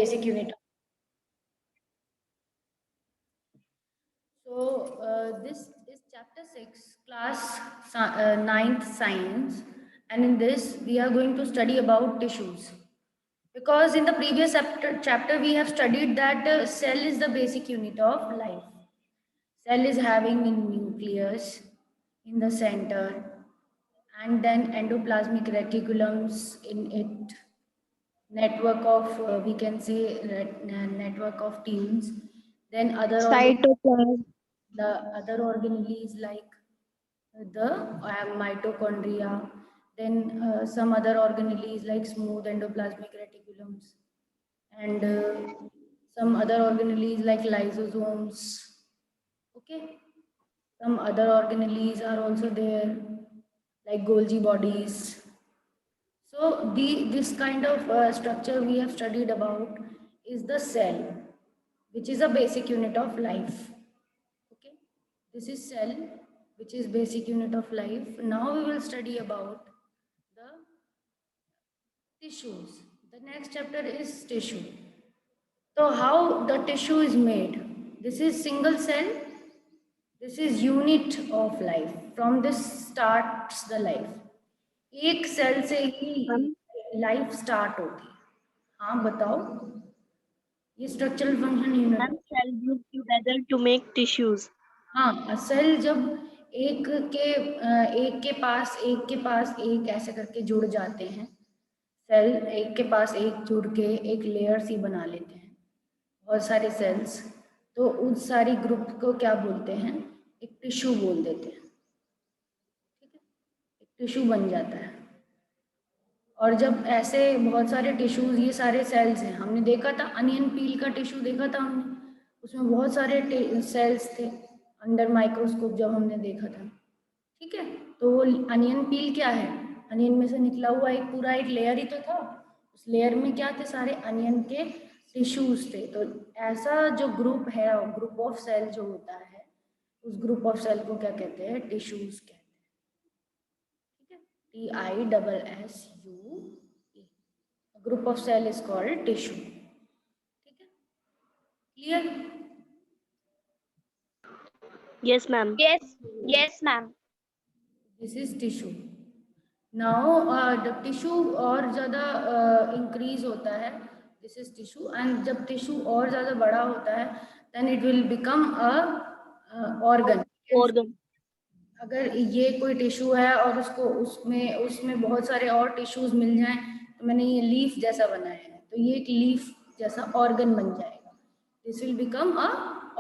basic unit. So this is chapter 6, class 9th science, and in this we are going to study about tissues. Because in the previous chapter we have studied that cell is the basic unit of life. Cell is having a nucleus in the center, and then endoplasmic reticulums in it, network of we can say network of tubules, then Cytoplasm. the other organelles like the mitochondria, then some other organelles like smooth endoplasmic reticulums, and some other organelles like lysosomes. Okay, some other organelles are also there like Golgi bodies. So this kind of structure we have studied about is the cell, which is a basic unit of life. Okay, this is cell, which is basic unit of life. Now we will study about the tissues. The next chapter is tissue. So how the tissue is made? This is single cell. This is unit of life. From this starts the life. एक cell से ही life start होती है. हाँ बताओ, ये structural function unit. Cell group together to make tissues. हाँ, cell जब एक के पास एक ऐसे करके जुड़ जाते हैं, सेल एक के पास एक जुड़ के एक लेयर सी बना लेते हैं, बहुत सारे सेल्स, तो उस सारी ग्रुप को क्या बोलते हैं? एक टिश्यू बोल देते हैं. ठीक है, एक टिश्यू बन जाता है. और जब ऐसे बहुत सारे टिश्यूज, ये सारे सेल्स हैं, हमने देखा था अनियन पील का टिश्यू देखा था हमने, उसमें बहुत सारे सेल्स थे अंडर माइक्रोस्कोप जब हमने देखा था. ठीक है, तो वो अनियन पील क्या है? अनियन में से निकला हुआ एक पूरा एक लेयर ही तो था. उस लेयर में क्या थे? सारे अनियन के टिश्यूज थे. तो ऐसा जो ग्रुप है, ग्रुप ऑफ सेल जो होता है, उस ग्रुप ऑफ सेल को क्या कहते हैं? टिश्यूज कहते हैं. TISSUE. A group of cell is called tissue. ठीक है, clear? Yes, ma'am. Yes, ma'am. This is tissue. Now the tissue और ज़्यादा increase होता है. This is tissue, and जब tissue और ज़्यादा बड़ा होता है, then it will become a organ. Organ. अगर ये कोई टिश्यू है और उसको उसमें बहुत सारे और टिश्यूज मिल जाएं, तो मैंने ये लीफ जैसा बनाया है, तो ये एक लीफ जैसा ऑर्गन बन जाएगा. This will become a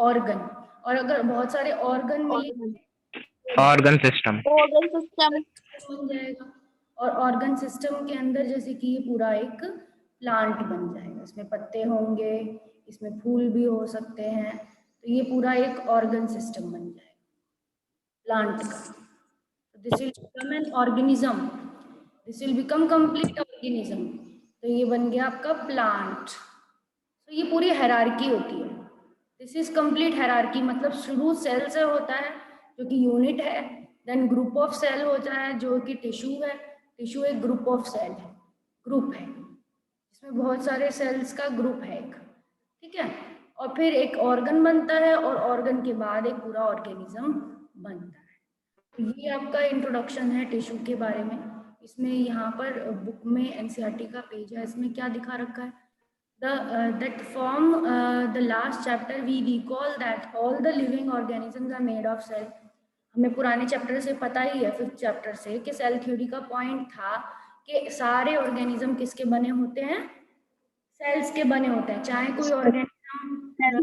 organ. और अगर बहुत सारे ऑर्गन मिले, ऑर्गन सिस्टम बन जाएगा. और ऑर्गन सिस्टम के अंदर जैसे कि ये पूरा एक प्लांट बन जाएगा. इसमें पत्ते होंगे, इसमें फूल भी हो सकते हैं, तो ये पूरा एक ऑर्गन सिस्टम बन जाएगा प्लांट का. This will become an organism. This will become complete organism. तो ये बन गया आपका प्लांट. तो ये पूरी हायरार्की होती है. This is complete hierarchy. मतलब शुरू सेल से होता है जो कि यूनिट है, देन ग्रुप ऑफ सेल होता है जो कि टिश्यू है. टिश्यू एक ग्रुप ऑफ सेल है, ग्रुप है, इसमें बहुत सारे सेल्स का ग्रुप है एक. ठीक है, और फिर एक ऑर्गन बनता है, और ऑर्गन के बाद एक पूरा ऑर्गेनिज्म बनता है. ये आपका इंट्रोडक्शन है टिश्यू के बारे में. इसमें यहाँ पर बुक में एनसीईआरटी का पेज है, इसमें क्या दिखा रखा है? that form the last chapter we recall that all the living organisms are made of cell. हमें पुराने चैप्टर से पता ही है, 5th चैप्टर से, कि सेल थ्योरी का पॉइंट था कि सारे ऑर्गेनिज्म किसके बने होते हैं? सेल्स के बने होते हैं. चाहे कोई ऑर्गेनिज्म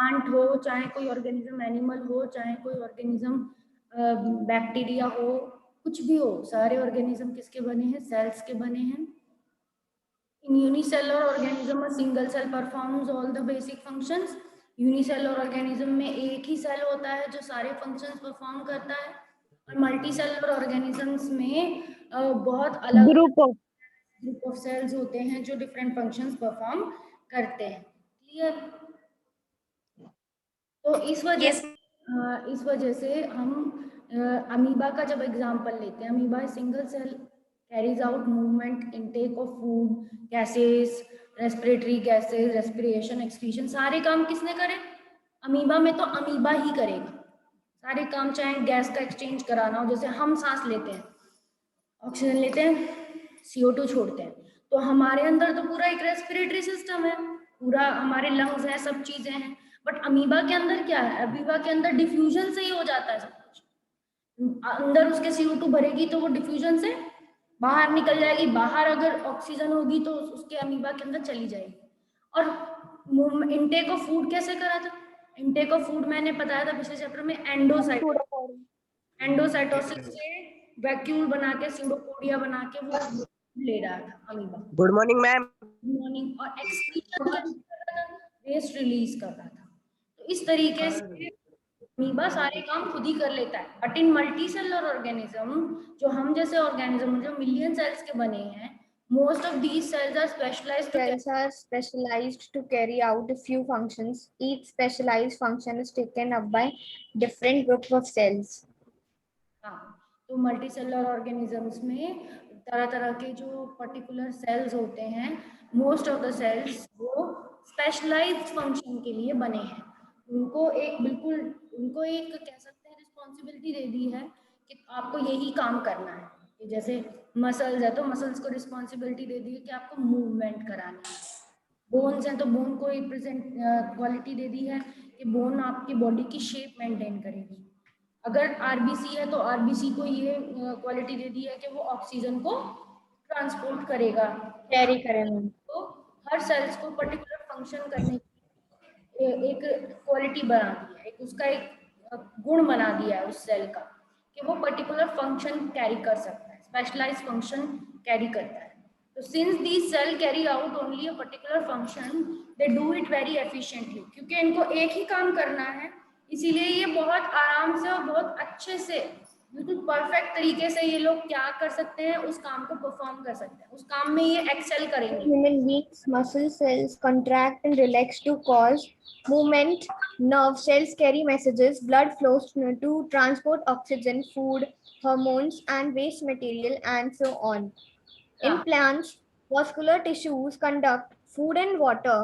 प्लांट हो, चाहे कोई ऑर्गेनिज्म एनिमल हो, चाहे कोई ऑर्गेनिज्म बैक्टीरिया हो, कुछ भी हो, सारे ऑर्गेनिज्म किसके बने हैं? सेल्स के बने हैं. In unicellular organism, a single cell performs all the basic functions. Unicellular organism में एक ही सेल होता है जो सारे फंक्शंस परफॉर्म करता है. और मल्टीसेलुलर ऑर्गेनिजम्स में बहुत अलग ग्रुप ऑफ सेल्स होते हैं जो डिफरेंट फंक्शंस परफॉर्म करते हैं. क्लियर? तो इस वजह से हम अमीबा का जब एग्जांपल लेते हैं, amoeba single cell, carries out movement, intake of food, gases, respiratory gases, respiration, excretion, सारे काम किसने करे? अमीबा में तो अमीबा ही करेगा सारे काम, चाहे गैस का एक्सचेंज कराना हो, जैसे हम सांस लेते हैं, ऑक्सीजन लेते हैं, CO2 छोड़ते हैं, तो हमारे अंदर तो पूरा एक रेस्पिरेटरी सिस्टम है, पूरा हमारे लंग्स हैं, सब चीजें हैं, बट अमीबा के अंदर क्या है? अमीबा के अंदर डिफ्यूजन से ही हो जाता है सब कुछ। अंदर उसके CO2 भरेगी तो वो डिफ्यूजन से बाहर निकल जाएगी, बाहर अगर ऑक्सीजन होगी तो उसके अमीबा के अंदर चली जाएगी। और इनटेक ऑफ फूड कैसे करा था? इनटेक ऑफ फूड मैंने बताया था पिछले चैप्टर में, एंडोसाइटोसिस से वैक्यूल बना के, स्यूडोपोडिया बना के वो ले रहा था amoeba. Good morning ma'am. Good morning. और एक्सक्रीशन कैसे कर रहा था? वेस्ट रिलीज कर रहा था। तो इस तरीके से अमीबा सारे काम खुद ही कर लेता है। But in multi cellular organism, जो हम जैसे ऑर्गेनिज्म जो मिलियन सेल्स के बने हैं, most of these cells are specialized to carry out a few functions. Each specialized function is taken up by different group of cells. हाँ, तो multi cellular organisms में तरह तरह के जो पर्टिकुलर सेल्स होते हैं, मोस्ट ऑफ द सेल्स वो स्पेशलाइज्ड फंक्शन के लिए बने हैं। उनको एक कह सकते हैं रिस्पॉन्सिबिलिटी दे दी है कि आपको यही काम करना है। कि जैसे मसल्स है तो मसल्स को रिस्पॉन्सिबिलिटी दे दी है कि आपको मूवमेंट कराना है। बोन्स हैं तो बोन को रिप्रेजेंट क्वालिटी दे दी है कि बोन आपकी बॉडी की शेप मेंटेन करेगी। अगर RBC है तो RBC को ये क्वालिटी दे दी है कि वो ऑक्सीजन को ट्रांसपोर्ट करेगा, कैरी करेंगे। तो हर सेल्स को पर्टिकुलर फंक्शन करने की एक क्वालिटी बना दी है, एक उसका एक गुण बना दिया है उस सेल का कि वो पर्टिकुलर फंक्शन कैरी कर सकता है, स्पेशलाइज्ड फंक्शन कैरी करता है। तो since these cell carry out only a particular function, they do it very efficiently, क्योंकि इनको एक ही काम करना है, इसीलिए ये बहुत आराम से और बहुत अच्छे से बिल्कुल परफेक्ट तरीके से ये लोग क्या कर सकते हैं, उस काम को परफॉर्म कर सकते हैं, उस काम में ये एक्सेल करेंगे। Human beings muscle cells contract and relax to cause movement. Nerve cells carry messages. Blood flows to transport oxygen, food, hormones, and waste material, and so on. In plants, vascular tissues conduct food and water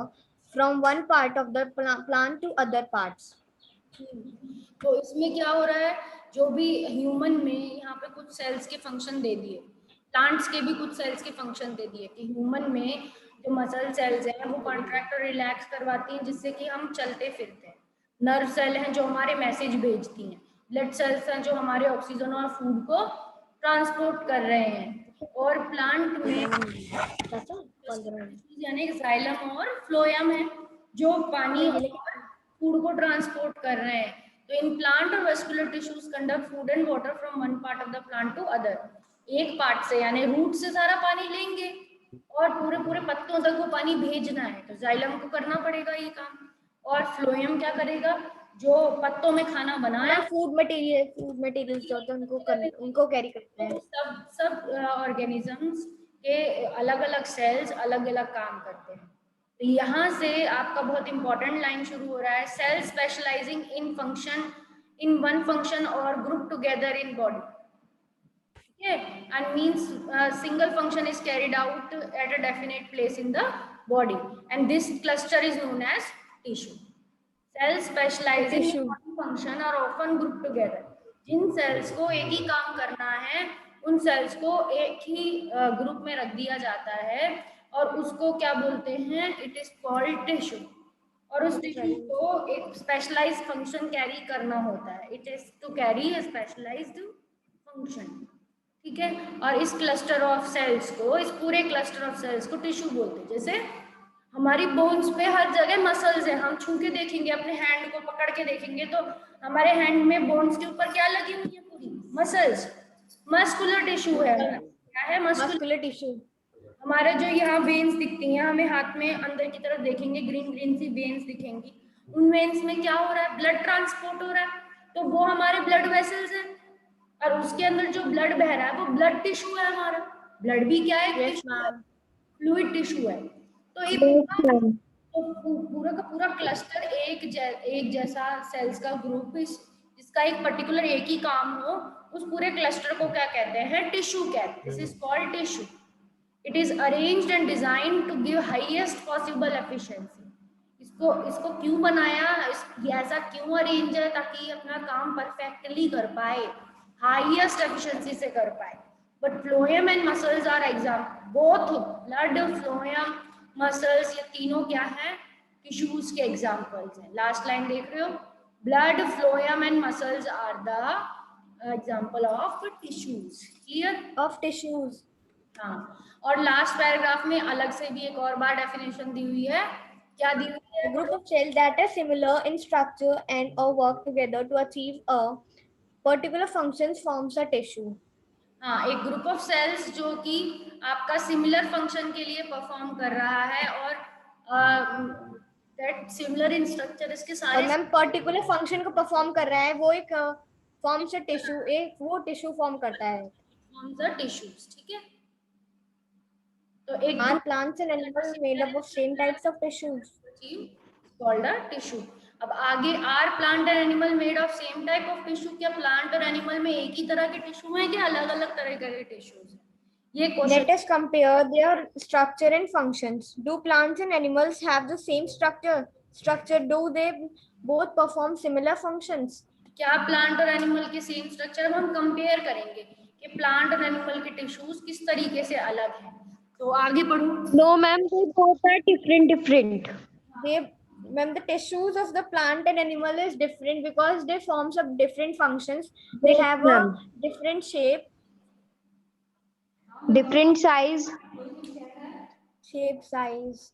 from one part of the plant to other parts. तो इसमें क्या हो रहा है, जो भी human में यहाँ पे कुछ सेल्स के फंक्शन दे दिए, प्लांट्स के भी कुछ सेल्स के फंक्शन दे दिए कि ह्यूमन में जो मसल सेल्स हैं वो कॉन्ट्रैक्ट और रिलैक्स करवाती हैं जिससे कि हम चलते फिरते हैं। नर्व सेल हैं जो हमारे मैसेज भेजती हैं। ब्लड सेल्स हैं जो हमारे ऑक्सीजन और फूड को ट्रांसपोर्ट कर रहे हैं। और प्लांट में यानी जाइलम और फ्लोएम है जो पानी और फूड को ट्रांसपोर्ट कर रहे हैं। तो इन प्लांट और vascular tissues conduct food and water from one part of the plant to other. एक पार्ट से यानी रूट से सारा पानी लेंगे और पूरे पूरे पत्तों तक वो पानी भेजना है, तो जाइलम को करना पड़ेगा ये काम। और फ्लोएम क्या करेगा, जो पत्तों में खाना बनाया, फूड मटेरियल जो होते हैं उनको कैरी करते हैं। सब ऑर्गेनिजम्स के अलग अलग सेल्स अलग अलग काम करते हैं। तो यहाँ से आपका बहुत इंपॉर्टेंट लाइन शुरू हो रहा है, cell specializing in function in one function और group together in body. And means single function is carried out at a definite place in the body, and this cluster is known as tissue. Cells specializing in one function are often grouped together. जिन cells को एक ही काम करना है उन sales को एक ही group में रख दिया जाता है और उसको क्या बोलते हैं, इट इज कॉल्ड टिश्यू। और उस टिश्यू को एक स्पेशलाइज्ड फंक्शन कैरी करना होता है, it is to carry a specialized function, ठीक है। और इस क्लस्टर ऑफ सेल्स को, इस पूरे क्लस्टर ऑफ सेल्स को टिश्यू बोलते हैं। जैसे हमारी बोन्स पे हर जगह मसल्स है, हम छू के देखेंगे, अपने हैंड को पकड़ के देखेंगे तो हमारे हैंड में बोन्स के ऊपर क्या लगी हुई है, पूरी मसल्स, मस्कुलर टिश्यू है। क्या है मस्कुलर टिश्यू? हमारे जो यहाँ वेन्स दिखती हैं, हमें हाथ में अंदर की तरफ देखेंगे ग्रीन ग्रीन सी वेन्स दिखेंगी, उन वेन्स में क्या हो रहा है, ब्लड ट्रांसपोर्ट हो रहा है, तो वो हमारे ब्लड वेसल्स हैं। और उसके अंदर जो ब्लड बह रहा है वो ब्लड टिश्यू है। हमारा ब्लड भी क्या है, फ्लूइड टिश्यू है। तो एक पूरा का पूरा क्लस्टर एक जैसा सेल्स का ग्रुप, जिसका एक पर्टिकुलर एक ही काम हो, उस पूरे क्लस्टर को क्या कहते हैं, टिश्यू कहते हैं। This is called tissue. It is arranged and designed to give highest possible efficiency. इसको क्यों बनाया, ये ऐसा क्यों अरेंज है, ताकि अपना काम परफेक्टली कर पाए, हाईएस्ट एफिशिएंसी से कर पाए. But phloem and muscles are example, both blood, phloem, muscles, ये तीनों क्या है, टिश्यूज के एग्जाम्पल्स हैं. लास्ट लाइन देख रहे हो, blood, phloem and muscles are the example of tissues. Clear? Of tissues. हाँ, और लास्ट पैराग्राफ में अलग से भी एक और बार डेफिनेशन दी हुई है. क्या दी हुई A है? group of cells that are similar in structure and or work together to achieve a particular functions forms a tissue. हाँ, एक ग्रुप ऑफ सेल्स जो कि आपका सिमिलर फंक्शन के लिए परफॉर्म कर रहा है, और दैट सिमिलर इन स्ट्रक्चर, इसके और सारे मैम पर्टिकुलर फंक्शन को परफॉर्म कर रहा है, वो एक फॉर्म से टिश्यू, एक वो टिश्यू फॉर्म करता है. Forms are tissues. ठीक है, तो एक Are plants and animals made up of same types of tissues? Called a tissue. अब आगे, are plant and animal made of same type of tissue, क्या प्लांट और एनिमल में एक ही तरह के टिश्यू हैं, क्या अलग अलग तरह के टिश्यूज हैं? ये Let question. us compare their structure and functions. Do plants and animals have the same structure? Do they both perform similar functions? क्या प्लांट और एनिमल के सेम स्ट्रक्चर, हम कंपेयर करेंगे कि प्लांट और एनिमल के टिश्यूज किस तरीके से अलग हैं. तो आगे बढ़ो. No, ma'am, they both are different. Ma'am, the tissues of the plant and animal is different because they form some different functions. They Yes, have ma'am. a different shape, Different size, size.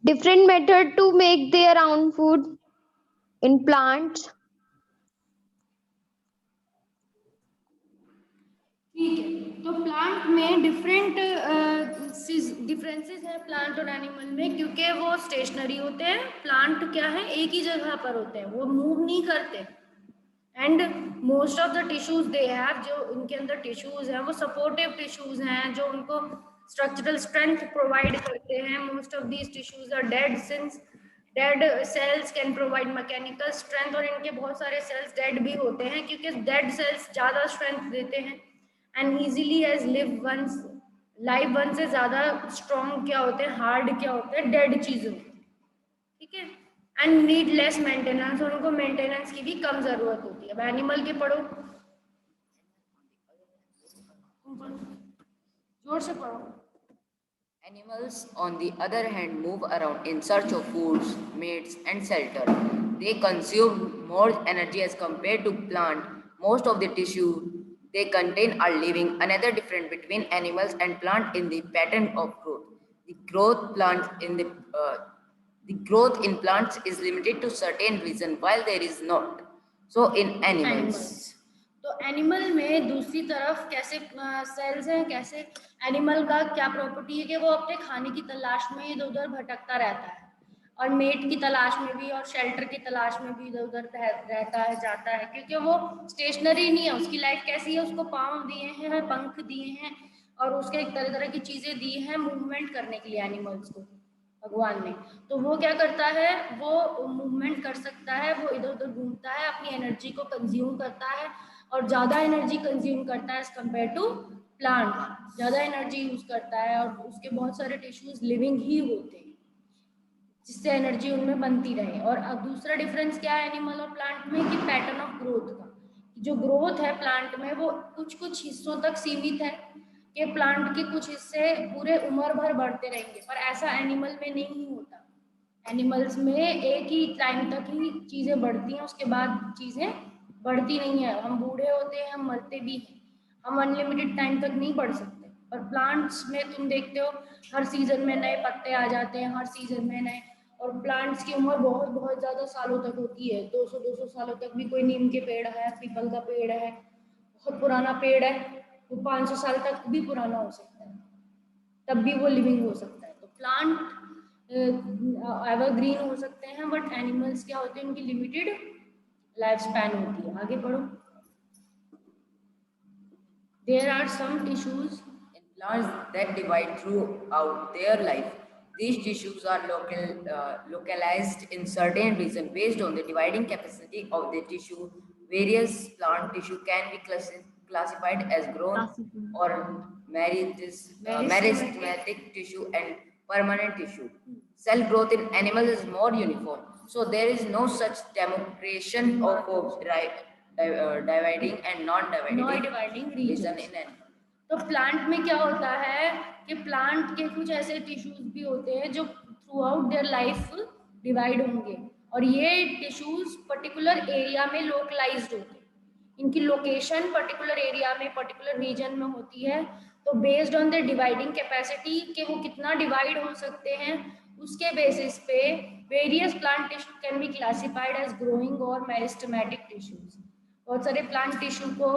different method to make their own food in plants. ठीक है, तो plant में differences हैं plant और animal में, क्योंकि वो stationery होते हैं. प्लांट क्या है, एक ही जगह पर होते हैं, वो मूव नहीं करते. And most of the tissues they have, जो उनके अंदर टिश्यूज हैं वो सपोर्टिव टिश्यूज हैं, जो उनको स्ट्रक्चरल स्ट्रेंथ प्रोवाइड करते हैं. Most of these tissues are dead, since dead cells can provide mechanical strength, और इनके बहुत सारे सेल्स डेड भी होते हैं, क्योंकि डेड सेल्स ज़्यादा स्ट्रेंथ देते हैं. And easily as live one से ज़्यादा स्ट्रॉन्ग क्या होते हैं, हार्ड क्या होते हैं, डेड चीज़ें. ठीक है, एंड नीड लेस मेंटेनेंस, और उनको मेंटेनेंस की भी कम जरूरत होती है. अब एनिमल के पढ़ो, जोर से पढ़ो. Animals, on the other hand, move around in search of foods, mates, and shelter. They consume more energy as compared to plant. Most of the tissue they contain are living. Another difference between animals and plant in the pattern of growth. The growth in plants is limited to certain region, while there is not. So in animals. तो animal में दूसरी तरफ कैसे sales हैं, कैसे animal का क्या property है कि वो अपने खाने की तलाश में इधर उधर भटकता रहता है, और मेट की तलाश में भी और शेल्टर की तलाश में भी इधर उधर रहता है, जाता है, क्योंकि वो स्टेशनरी नहीं है. उसकी लाइफ कैसी है, उसको पाँव दिए हैं, पंख दिए हैं, और उसके एक तरह तरह की चीज़ें दी हैं मूवमेंट करने के लिए एनिमल्स को भगवान ने. तो वो क्या करता है, वो मूवमेंट कर सकता है, वो इधर उधर घूमता है, अपनी एनर्जी को कंज्यूम करता है, और ज़्यादा एनर्जी कंज्यूम करता है एज कम्पेयर टू प्लांट. ज़्यादा एनर्जी यूज करता है, और उसके बहुत सारे टिश्यूज लिविंग ही होते हैं, जिससे एनर्जी उनमें बनती रहे. और अब दूसरा डिफरेंस क्या है एनिमल और प्लांट में, कि पैटर्न ऑफ ग्रोथ का. जो ग्रोथ है प्लांट में वो कुछ कुछ हिस्सों तक सीमित है, कि प्लांट के कुछ हिस्से पूरे उम्र भर बढ़ते रहेंगे, पर ऐसा एनिमल में नहीं होता. एनिमल्स में एक ही टाइम तक ही चीज़ें बढ़ती हैं, उसके बाद चीज़ें बढ़ती नहीं है. हम बूढ़े होते हैं, हम मरते भी हैं, हम अनलिमिटेड टाइम तक नहीं बढ़ सकते. पर प्लांट्स में तुम देखते हो हर सीजन में नए पत्ते आ जाते हैं, हर सीजन में नए, और प्लांट्स की उम्र बहुत बहुत ज़्यादा सालों तक होती है. 200-200 सालों तक भी कोई नीम के पेड़ है, पीपल का पेड़ है, बहुत पुराना पेड़ है, वो 500 साल तक भी पुराना हो सकता है, तब भी वो लिविंग हो सकता है. तो प्लांट एवरग्रीन हो सकते हैं, बट एनिमल्स क्या होते हैं, उनकी लिमिटेड लाइफ स्पैन होती है. आगे पढ़ो. There are some tissues In plants that divide throughout their life, these tissues are localized in certain regions based on the dividing capacity of the tissue. Various plant tissue can be classified as grown or meristematic tissue and permanent tissue. Cell growth in animals is more uniform, so there is no such demarcation of dividing and non-dividing non-dividing region regions. in animal. तो plant में क्या होता है कि plant के कुछ ऐसे tissues भी होते हैं जो through out their life divide होंगे, और ये टिश्यूज पर्टिकुलर एरिया में लोकलाइज्ड होते हैं, इनकी लोकेशन पर्टिकुलर एरिया में पर्टिकुलर रीजन में होती है। तो based on the dividing capacity कि वो कितना डिवाइड हो सकते हैं, उसके बेसिस पे various plant tissue can be classified as growing और मेरिस्टेमेटिक टिश्यूज। बहुत सारे प्लांट टिश्यू को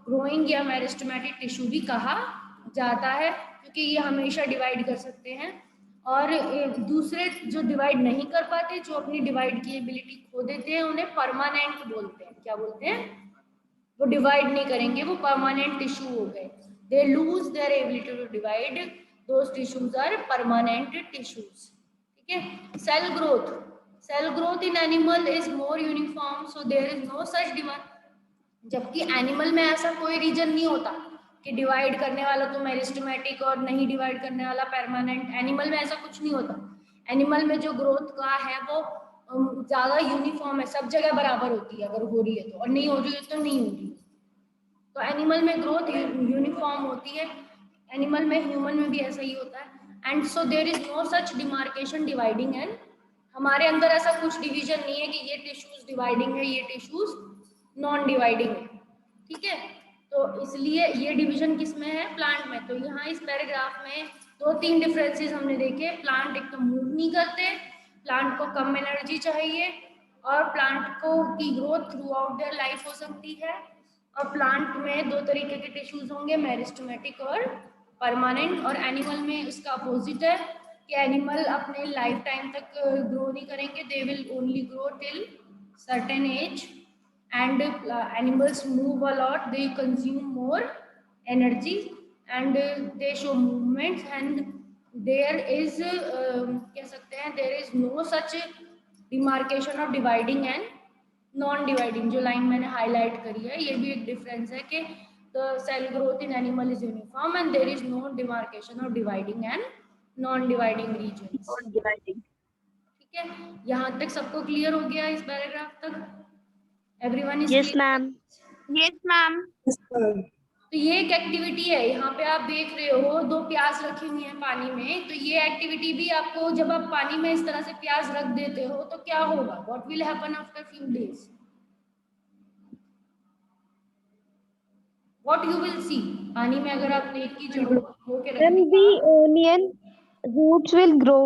ग्रोइंग या मेरिस्टेमेटिक टिश्यू भी कहा जाता है, क्योंकि ये हमेशा डिवाइड कर सकते हैं। और दूसरे जो डिवाइड नहीं कर पाते, जो अपनी डिवाइड की एबिलिटी खो देते हैं, उन्हें परमानेंट बोलते हैं। क्या बोलते हैं? वो डिवाइड नहीं करेंगे, वो परमानेंट टिश्यू हो गए। They lose their ability to divide, those tissues are permanent tissues. ठीक है। Cell growth in animal is more uniform, so there is no such demand. जबकि एनिमल में ऐसा कोई रीजन नहीं होता कि डिवाइड करने वाला तो मेरिस्टेमेटिक और नहीं डिवाइड करने वाला परमानेंट। एनिमल में ऐसा कुछ नहीं होता। एनिमल में जो ग्रोथ का है वो ज्यादा यूनिफॉर्म है, सब जगह बराबर होती है, अगर हो रही है तो, और नहीं हो रही है तो नहीं हो रही है। तो एनिमल में ग्रोथ यूनिफॉर्म होती है, एनिमल में, ह्यूमन में भी ऐसा ही होता है। And so there is no such demarcation dividing and, हमारे अंदर ऐसा कुछ डिवीजन नहीं है कि ये टिश्यूज डिवाइडिंग है, ये टिश्यूज नॉन डिवाइडिंग है। ठीक है। तो इसलिए ये डिवीजन किस में है? प्लांट में। तो यहाँ इस पैराग्राफ में 2-3 डिफरेंसेस हमने देखे। प्लांट एक तो मूव नहीं करते, प्लांट को कम एनर्जी चाहिए, और प्लांट को की growth through out their life हो सकती है। और प्लांट में 2 तरीके के टिश्यूज होंगे, मेरिस्टेमेटिक और परमानेंट। और एनिमल में उसका अपोजिट है कि एनिमल अपने लाइफ टाइम तक ग्रो नहीं करेंगे, they will only grow till certain age. And animals move a lot, they consume more energy, and they show movements, and there is कह सकते हैं there is no such demarcation of dividing and non dividing। जो line मैंने highlight करी है, ये भी एक डिफरेंस है कि the cell growth in animal is uniform and there is no demarcation of dividing and non dividing regions। ठीक है, यहाँ तक सबको क्लियर हो गया इस पैराग्राफ तक? Everyone is Yes, clear? ma'am. Yes, ma'am. तो ये एक एक्टिविटी है, यहाँ पे आप देख रहे हो 2 प्याज रखी हुई है पानी में। तो ये एक्टिविटी भी आपको, जब आप पानी में इस तरह से प्याज रख देते हो तो क्या होगा? What will happen after few days? What you will see? पानी में अगर आप प्लेट की जड़ों को के रख Then the onion roots will grow.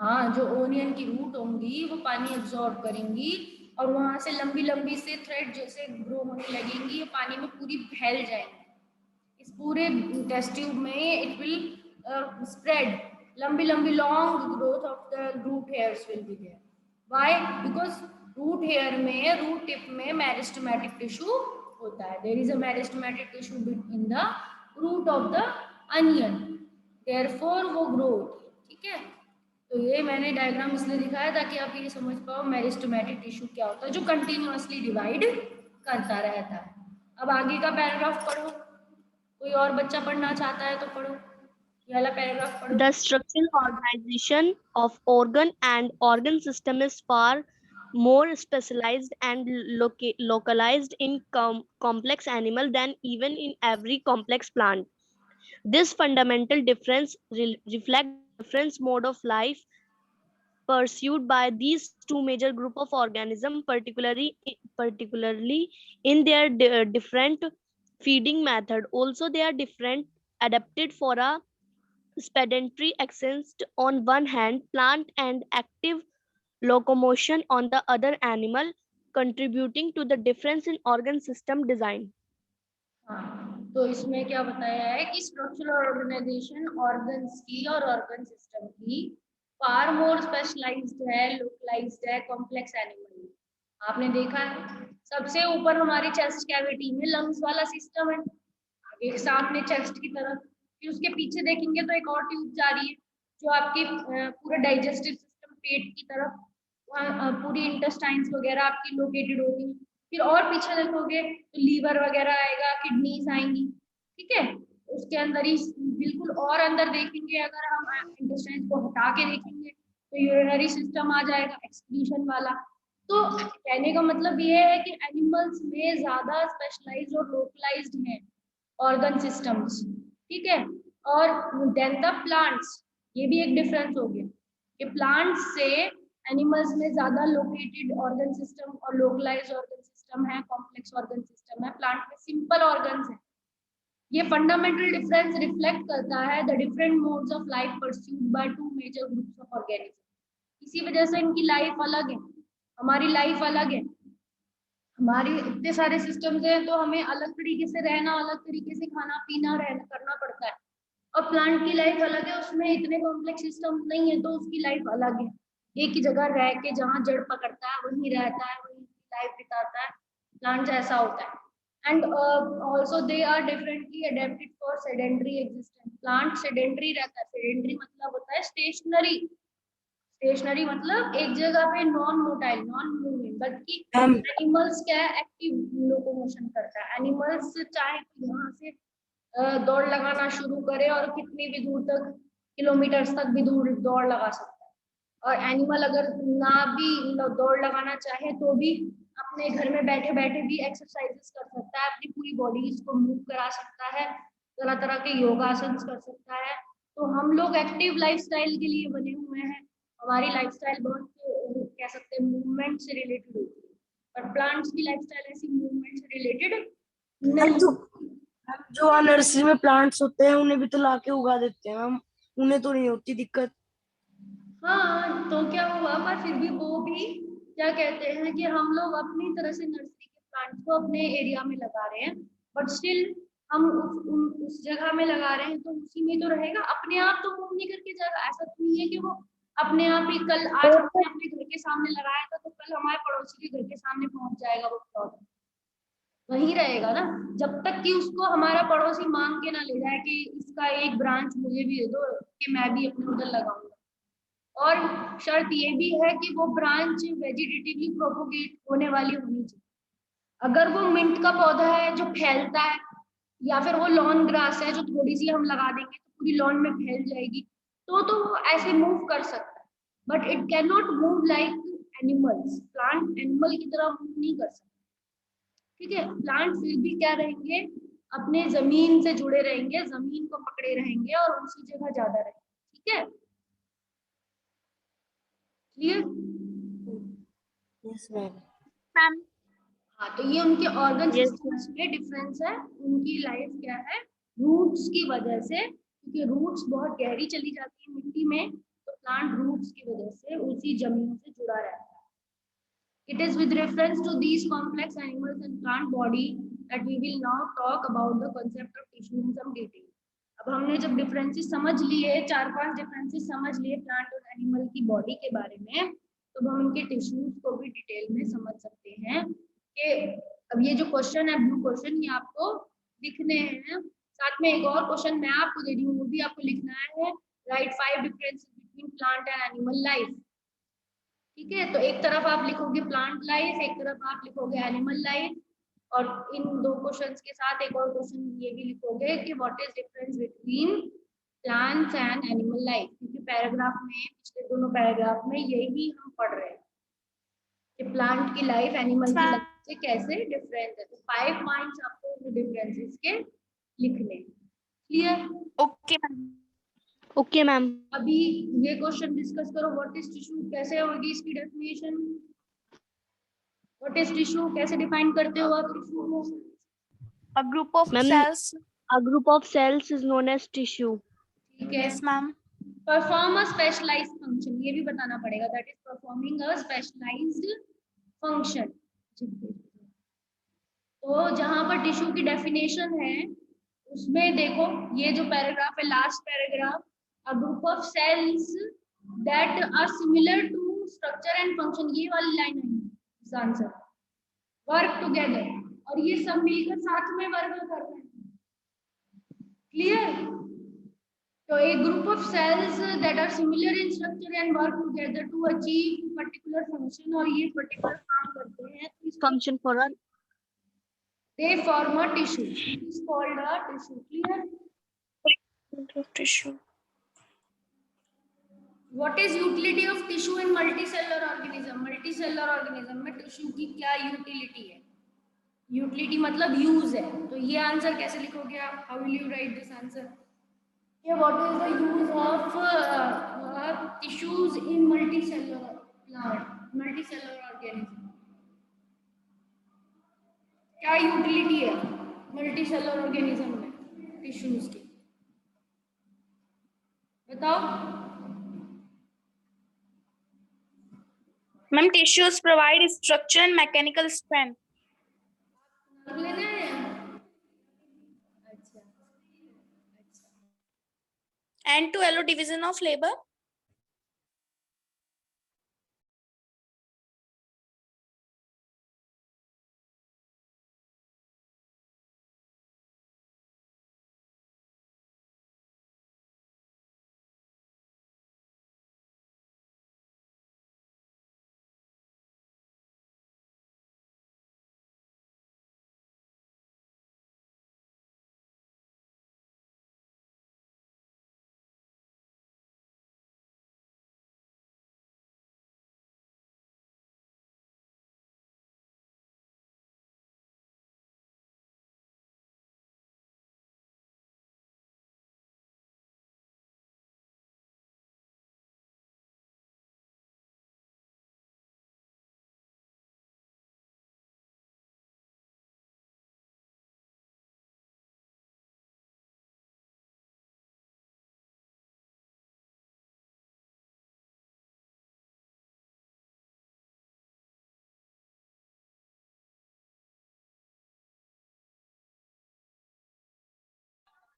हाँ, जो ओनियन की रूट होंगी वो पानी एब्जॉर्ब करेंगी, और वहां से लंबी लंबी से थ्रेड जैसे ग्रो होने लगेंगी, ये पानी में पूरी फैल जाएंगी। इस पूरे टेस्ट ट्यूब में इट विल स्प्रेड, लंबी लंबी long growth of the root hairs will be there. Why? Because root hair में, रूट टिप में मेरिस्टेमेटिक टिश्यू होता है। There is a meristematic tissue in the root of the onion, therefore वो grow होती है। ठीक है। तो ये मैंने डायग्राम इसलिए दिखाया ताकि आप ये समझ पाओ मेरिस्टेमेटिक टिश्यू क्या होता है, जो कंटिन्यूअसली डिवाइड करता रहता है। अब आगे का पैराग्राफ पढ़ो, कोई और बच्चा पढ़ना चाहता है तो पढ़ो, ये वाला पैराग्राफ पढ़ो। The structural organization of organ and organ system is far more specialized and localized in complex animal than even in every complex plant. This fundamental difference reflects different mode of life pursued by these two major group of organisms, particularly in their different feeding method. Also, they are different adapted for a sedentary existence on one hand, plant and active locomotion on the other, animal, contributing to the difference in organ system design. हाँ, तो इसमें क्या बताया है कि structural organisation organs की और organ system की फार मोर स्पेशलाइज्ड है, लोकलाइज्ड है कॉम्प्लेक्स एनिमल में। आपने देखा है सबसे ऊपर हमारी चेस्ट कैविटी में लंग्स वाला सिस्टम है, आगे सामने चेस्ट की तरफ, फिर उसके पीछे देखेंगे तो एक और ट्यूब जा रही है जो आपकी पूरा डाइजेस्टिव सिस्टम पेट की तरफ, वहाँ पूरी इंटेस्टाइन्स वगैरह आपकी लोकेटेड होती है। फिर और पीछे देखोगे तो लीवर वगैरह आएगा, किडनीज आएंगी। ठीक है। उसके अंदर ही बिल्कुल और अंदर देखेंगे, अगर हम इंटेस्टाइन को हटा के देखेंगे तो यूरिनरी सिस्टम आ जाएगा, एक्सक्रीशन वाला। तो कहने का मतलब ये है कि एनिमल्स में ज्यादा स्पेशलाइज्ड और लोकलाइज्ड हैं ऑर्गन सिस्टम्स, ठीक है। और देन द प्लांट्स, ये भी एक डिफरेंस हो गया कि प्लांट्स से एनिमल्स में ज्यादा लोकेटेड ऑर्गन सिस्टम और लोकलाइज्ड ऑर्गन सिस्टम है, कॉम्प्लेक्स ऑर्गन सिस्टम है। प्लांट में सिंपल ऑर्गन्स है। ये फंडामेंटल डिफरेंस रिफ्लेक्ट करता है the different modes of life pursued by two major groups of organism. इसी वजह से इनकी लाइफ अलग है, हमारी लाइफ अलग है। हमारी इतने सारे सिस्टम्स हैं तो हमें अलग तरीके से रहना, अलग तरीके से खाना पीना रहना करना पड़ता है। और प्लांट की लाइफ अलग है, उसमें इतने कॉम्प्लेक्स सिस्टम नहीं है, तो उसकी लाइफ अलग है। एक ही जगह रह के जहाँ जड़ पकड़ता है वहीं रहता है, वहीं लाइफ बिताता है। प्लांट ऐसा होता है। And also they are differently adapted for sedentary existence. Plant sedentary रहता है, sedentary मतलब होता है स्टेशनरी। स्टेशनरी मतलब एक जगह पे नॉन मोटाइल, नॉन मूविंग, बल्कि एनिमल्स क्या है, एक्टिव लोकोमोशन करता है। एनिमल्स चाहे यहाँ से दौड़ लगाना शुरू करे और कितनी भी दूर तक, किलोमीटर्स तक भी दूर दौड़ लगा सकता है। और एनिमल अगर ना भी दौड़ लगाना चाहे तो भी अपने घर में बैठे बैठे भी एक्सरसाइजेस कर सकता है, अपनी पूरी बॉडी को मूव करा सकता है, तरह तरह के योगासन कर सकता है। तो हम लोग एक्टिव लाइफस्टाइल के लिए बने हुए हैं। हमारी लाइफस्टाइल बहुत कह सकते हैं मूवमेंट से रिलेटेड होती है, पर प्लांट्स की लाइफस्टाइल ऐसी मूवमेंट से रिलेटेड नहीं। जो नर्सरी में प्लांट्स होते हैं उन्हें भी तो लाके उगा देते हैं हम, उन्हें तो नहीं होती दिक्कत। हाँ तो क्या हुआ, पर फिर भी वो भी क्या कहते हैं कि हम लोग अपनी तरह से नर्सरी के प्लांट्स को अपने एरिया में लगा रहे हैं, बट स्टिल हम उस जगह में लगा रहे हैं तो उसी में तो रहेगा, अपने आप तो मूव नहीं करके जाएगा। ऐसा तो नहीं है कि वो अपने आप ही कल आज हमने अपने घर के सामने लगाया था तो कल हमारे पड़ोसी के घर के सामने पहुंच जाएगा वो प्लॉट, वहीं रहेगा ना, जब तक कि उसको हमारा पड़ोसी मांग के ना ले जाए कि इसका एक ब्रांच मुझे भी दे दो कि मैं भी अपने उधर लगाऊंगा। और शर्त ये भी है कि वो ब्रांच वेजिटेटिवली प्रोपोगेट होने वाली होनी चाहिए। अगर वो मिंट का पौधा है जो फैलता है, या फिर वो लॉन ग्रास है जो थोड़ी सी हम लगा देंगे तो पूरी लॉन में फैल जाएगी, तो वो ऐसे मूव कर सकता है, but it can not move like animals. Plant animal की तरह मूव नहीं कर सकता, ठीक है। प्लांट फिर भी क्या रहेंगे, अपने जमीन से जुड़े रहेंगे, जमीन को पकड़े रहेंगे और उसी जगह ज्यादा रहेंगे, ठीक है। क्लियर? Yes ma'am. मैम हाँ तो ये उनके ऑर्गन Yes, सिस्टम्स में डिफरेंस है। उनकी लाइफ क्या है, रूट्स की वजह से, क्योंकि रूट्स बहुत गहरी चली जाती है मिट्टी में, तो प्लांट रूट्स की वजह से उसी जमीन से जुड़ा रहता है। It is with reference to these complex animals and plant body that we will now talk about the concept of tissue in some detail. अब हमने जब डिफरेंसेस समझ लिए, 4-5 डिफरेंसेस समझ लिए प्लांट और एनिमल की बॉडी के बारे में, तो हम उनके टिश्यूज को भी डिटेल में समझ सकते हैं। कि अब ये जो क्वेश्चन है, ब्लू क्वेश्चन, ये आपको लिखने हैं। साथ में एक और क्वेश्चन मैं आपको दे रही हूँ, वो भी आपको लिखना है। Right 5 differences between plant and animal life, ठीक है। तो एक तरफ आप लिखोगे प्लांट लाइफ, एक तरफ आप लिखोगे एनिमल लाइफ, और इन दो क्वेश्चंस के साथ एक और क्वेश्चन ये भी लिखोगे कि what is difference between plants and animal life, क्योंकि पैराग्राफ में, पिछले दोनों पैराग्राफ में यही हम पढ़ रहे हैं कि प्लांट की लाइफ एनिमल की लाइफ से कैसे डिफरेंट है। तो 5 पॉइंट्स आपको डिफरेंसेस के लिखने, clear? Okay ma'am. Okay ma'am. अभी ये क्वेश्चन डिस्कस करो, व्हाट इज टिश्यू, कैसे होगी इसकी डेफिनेशन? व्हाट इज टिश्यू, कैसे डिफाइन करते हो आप टिश्यू को? A group of Ma'am, cells. A group of cells is known as tissue. ठीक है। Yes, ma'am. Perform a specialized function, ये भी बताना पड़ेगा, that is performing a specialized function. तो जहां पर टिश्यू की डेफिनेशन है उसमें देखो, ये जो पैराग्राफ है, last paragraph, a group of cells that are similar to structure and function, ये वाली लाइन है इस आंसर, वर्क टुगेदर, और ये सब मिलकर साथ में वर्क कर रहे हैं, clear? So a group of cells that are similar in structure and work together to achieve particular function, और ये particular काम करते हैं, तो इसको Function for a they form a tissue. It is called a tissue. Clear? tissue. What is utility of tissue in multicellular organism? Multicellular organism में tissue की क्या यूटिलिटी है? यूटिलिटी मतलब यूज है, तो ये आंसर कैसे लिखोगे आप? How will you right this answer? Yeah, what is the use of tissues in multicellular plant, multicellular organism? क्या यूटिलिटी है मल्टीसेलुलर ऑर्गेनिज्म में टिश्यूज की? बताओ। Ma'am, tissues provide structure and mechanical strength. लेना है? अच्छा, And to allow division of labor.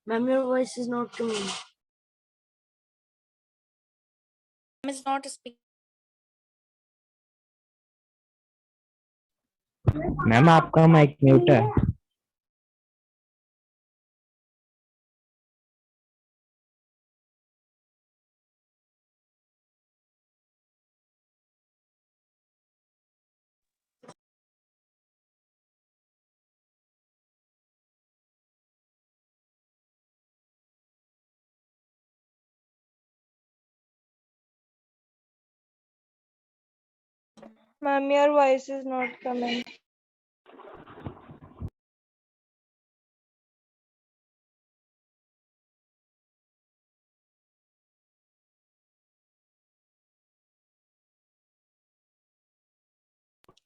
Ma'am, your voice is not coming. Ma'am is not speaking. Ma'am आपका mic mute है। Ma'am, your voice is not coming.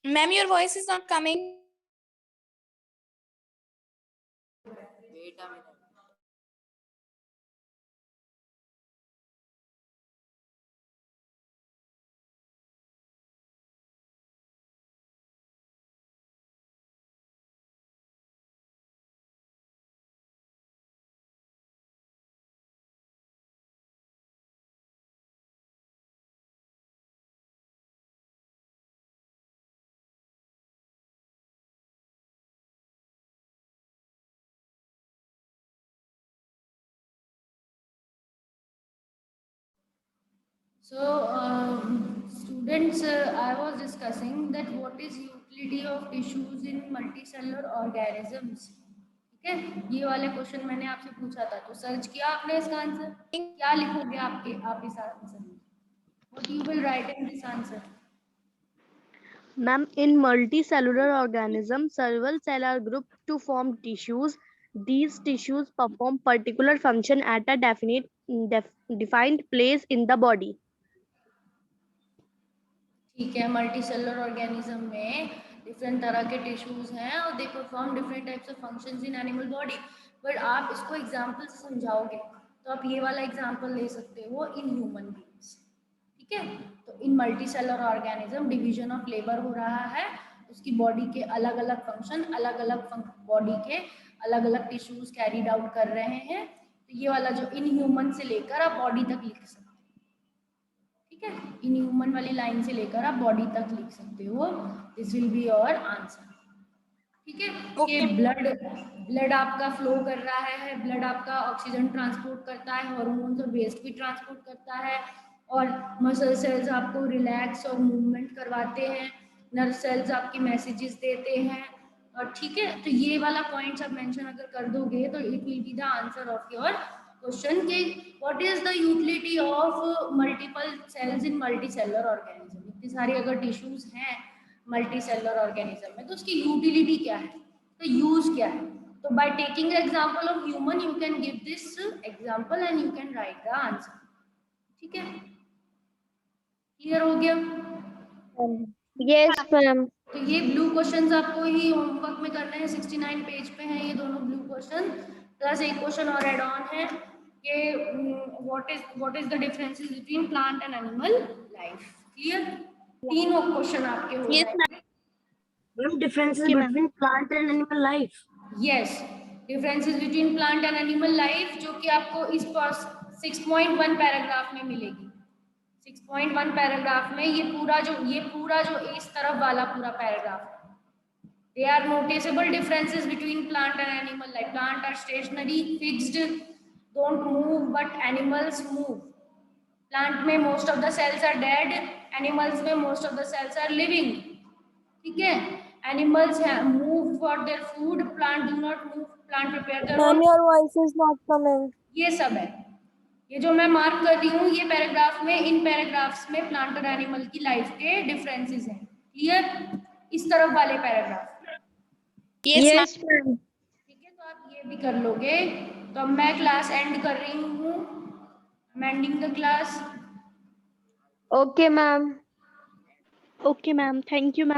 Ma'am, your voice is not coming. Wait a minute. So, students, I was discussing that what is utility of tissues in multicellular organisms. ठीक है, ये वाले question मैंने आपसे पूछा था, तो सर्च किया आपने इसका आंसर? क्या लिखोगे आप इस आंसर में? What you will write in this answer? Ma'am, in multicellular organisms, several cells are grouped to form tissues. These tissues perform particular function at a defined place in the body. ठीक है, multicellular organism में different तरह के tissues हैं और they perform different types of functions in animal body. But आप इसको example से समझाओगे तो आप ये वाला एग्जांपल ले सकते हो इन ह्यूमन बीइंग्स। ठीक है, तो in multicellular organism division of labour हो रहा है, उसकी बॉडी के अलग अलग फंक्शन अलग अलग बॉडी के अलग अलग टिश्यूज कैरीड आउट कर रहे हैं। तो ये वाला जो इन ह्यूमन से लेकर आप बॉडी तक लिख सकते हो। ठीक है, इन ह्यूमन वाली लाइन से लेकर आप बॉडी तक लिख सकते हो। This will be your answer. ठीक है, कि ब्लड आपका फ्लो कर रहा है, ब्लड आपका ऑक्सीजन ट्रांसपोर्ट करता है, हार्मोन्स और वेस्ट भी ट्रांसपोर्ट करता है, और मसल सेल्स आपको रिलैक्स और मूवमेंट करवाते हैं, नर्व सेल्स आपकी मैसेजेस देते हैं। और ठीक है, तो ये वाला पॉइंट्स आप मेंशन अगर कर दोगे तो it will be the answer of your question कि what is the utility of multiple cells in multicellular organism. इतनी सारी अगर टिश्यूज हैं मल्टीसेलुलर ऑर्गेनिज्म में तो उसकी यूटिलिटी क्या है, तो यूज क्या है। तो by taking example of human you can give this example and you can write the answer. ठीक है, क्लियर हो गया। Yes, ma'am. तो ये ब्लू क्वेश्चंस आपको ही होमवर्क में करने हैं, 69 पेज पे हैं ये दोनों ब्लू क्वेश्चन, प्लस एक क्वेश्चन और एड ऑन है कि what is the differences between plant and animal life. Clear, तीनों क्वेश्चन आपके हो Yes, जाएंगे। Ma'am differences Okay, ma'am. Between plant and animal life. Yes, differences between plant and animal life, जो कि आपको इस 6.1 पैराग्राफ में मिलेगी। 6.1 पैराग्राफ में ये पूरा जो इस तरफ वाला पूरा paragraph, they are noticeable differences between plant and animal life. Plant are stationary, fixed, don't move, but animals move. Plant में most of the cells are dead, animals में most of the cells are living. ठीक है, animals move for their food, plant do not move, plant prepare their own. Ma'am, your voice is not coming. ये सब है, ये जो मैं mark कर रही हूँ ये पैराग्राफ में, इन पैराग्राफ्स में प्लांट और एनिमल की लाइफ के डिफरेंसेस हैं। क्लियर, इस तरफ वाले पैराग्राफ। Yes, ma'am. ठीक है, तो आप ये भी कर लोगे। तो अब मैं क्लास एंड कर रही हूँ, ending the class. Okay, ma'am. Okay, ma'am. Thank you, ma'am.